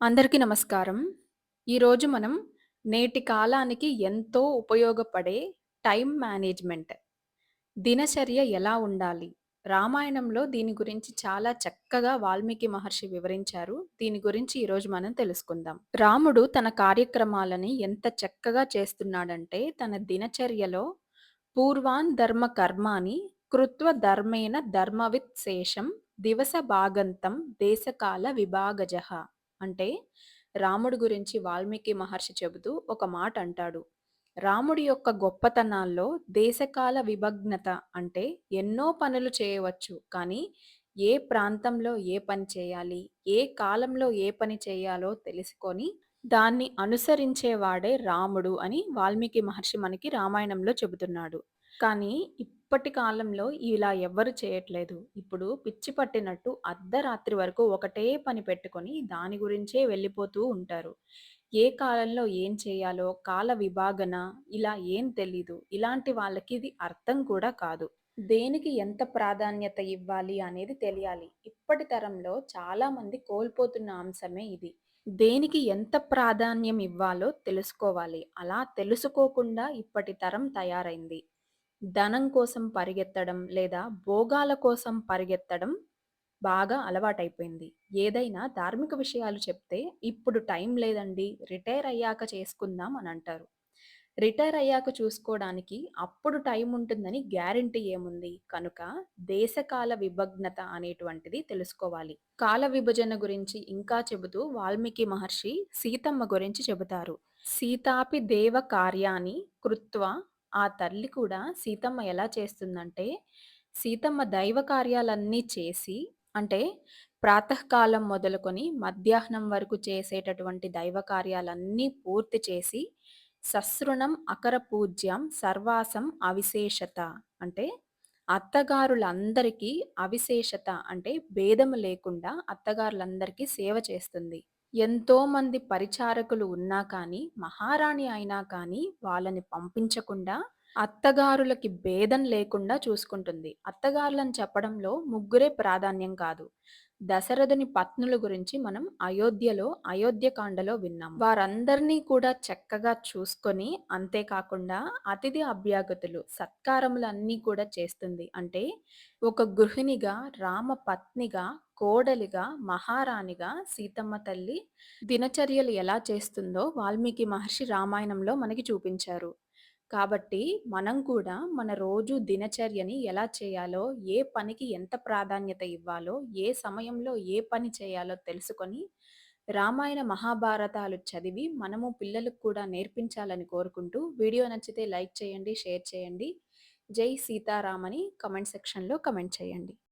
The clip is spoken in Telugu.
అందరికీ నమస్కారం. ఈరోజు మనం నేటి కాలానికి ఎంతో ఉపయోగపడే టైమ్ మేనేజ్‌మెంట్, దినచర్య ఎలా ఉండాలి? రామాయణంలో దీని గురించి చాలా చక్కగా వాల్మీకి మహర్షి వివరించారు. దీని గురించి ఈరోజు మనం తెలుసుకుందాం. రాముడు తన కార్యక్రమాలని ఎంత చక్కగా చేస్తున్నాడంటే, తన దినచర్యలో పూర్వాన్ ధర్మ కర్మాణి కృత్వ ధర్మేణ ధర్మవిత్ శేషం దివస భాగంతం దేశకాల విభాగజః. అంటే రాముడి గురించి వాల్మీకి మహర్షి చెబుతూ ఒక మాట అంటాడు. రాముడి యొక్క గొప్పతనాల్లో దేశకాల విభగ్నత అంటే ఎన్నో పనులు చేయవచ్చు. కానీ ఏ ప్రాంతంలో ఏ పని చేయాలి, ఏ కాలంలో ఏ పని చేయాలో తెలుసుకొని దాన్ని అనుసరించేవాడే రాముడు అని వాల్మీకి మహర్షి మనకి రామాయణంలో చెబుతున్నాడు. కానీ ఇప్పటి కాలంలో ఇలా ఎవ్వరు చేయట్లేదు. ఇప్పుడు పిచ్చి పట్టినట్టు అర్ధరాత్రి వరకు ఒకటే పని పెట్టుకొని దాని గురించే వెళ్ళిపోతూ ఉంటారు. ఏ కాలంలో ఏం చేయాలో కాల విభాగన ఇలా ఏం తెలీదు. ఇలాంటి వాళ్ళకి ఇది అర్థం కూడా కాదు. దేనికి ఎంత ప్రాధాన్యత ఇవ్వాలి అనేది తెలియాలి. ఇప్పటి తరంలో చాలామంది కోల్పోతున్న అంశమే ఇది. దేనికి ఎంత ప్రాధాన్యం ఇవ్వాలో తెలుసుకోవాలి. అలా తెలుసుకోకుండా ఇప్పటి తరం తయారైంది. ధనం కోసం పరిగెత్తడం లేదా భోగాల కోసం పరిగెత్తడం బాగా అలవాటైపోయింది. ఏదైనా ధార్మిక విషయాలు చెప్తే, "ఇప్పుడు టైం లేదండి. రిటైర్ అయ్యాక చేసుకుందాం" అని అంటారు. రిటైర్ అయ్యాక చూసుకోడానికి అప్పుడు టైం ఉంటుందని గ్యారంటీ ఏముంది? కనుక దేశకాల విభగ్నత అనేటువంటిది తెలుసుకోవాలి. కాల విభజన గురించి ఇంకా చెబుతూ వాల్మీకి మహర్షి సీతమ్మ గురించి చెబుతారు. సీతాపి దేవ కార్యాన్ని కృత్వా, ఆ తల్లి కూడా సీతమ్మ ఎలా చేస్తుందంటే, సీతమ్మ దైవ కార్యాలన్నీ చేసి అంటే ప్రాతకాలం మొదలుకొని మధ్యాహ్నం వరకు చేసేటటువంటి దైవ కార్యాలన్నీ పూర్తి చేసి సశృణం అకర పూజ్యం సర్వాసం అవిశేషత అంటే అత్తగారులందరికీ అవిశేషత అంటే భేదము లేకుండా అత్తగారులందరికీ సేవ చేస్తుంది. ఎంతోమంది పరిచారకులు ఉన్నా కానీ, మహారాణి అయినా కానీ వాళ్ళని పంపించకుండా అత్తగారులకి భేదం లేకుండా చూసుకుంటుంది. అత్తగారులని చెప్పడంలో ముగ్గురే ప్రాధాన్యం కాదు. దశరథుని పత్నుల గురించి మనం అయోధ్యకాండలో విన్నాం. వారందరినీ కూడా చక్కగా చూసుకొని, అంతేకాకుండా అతిథి అభ్యాగతులు, సత్కారములన్నీ కూడా చేస్తుంది. అంటే ఒక గృహిణిగా, రామ పత్నిగా, కోడలిగా, మహారాణిగా సీతమ్మ తల్లి దినచర్యలు ఎలా చేస్తుందో వాల్మీకి మహర్షి రామాయణంలో మనకి చూపించారు. కాబట్టి మనం కూడా మన రోజు దినచర్యని ఎలా చేయాలో, ఏ పనికి ఎంత ప్రాధాన్యత ఇవ్వాలో, ఏ సమయంలో ఏ పని చేయాలో తెలుసుకొని, రామాయణ, మహాభారతాలు చదివి మనము పిల్లలకు కూడా నేర్పించాలని కోరుకుంటూ, వీడియో నచ్చితే లైక్ చేయండి, షేర్ చేయండి. జై సీతారాం అని కామెంట్ సెక్షన్‌లో కామెంట్ చేయండి.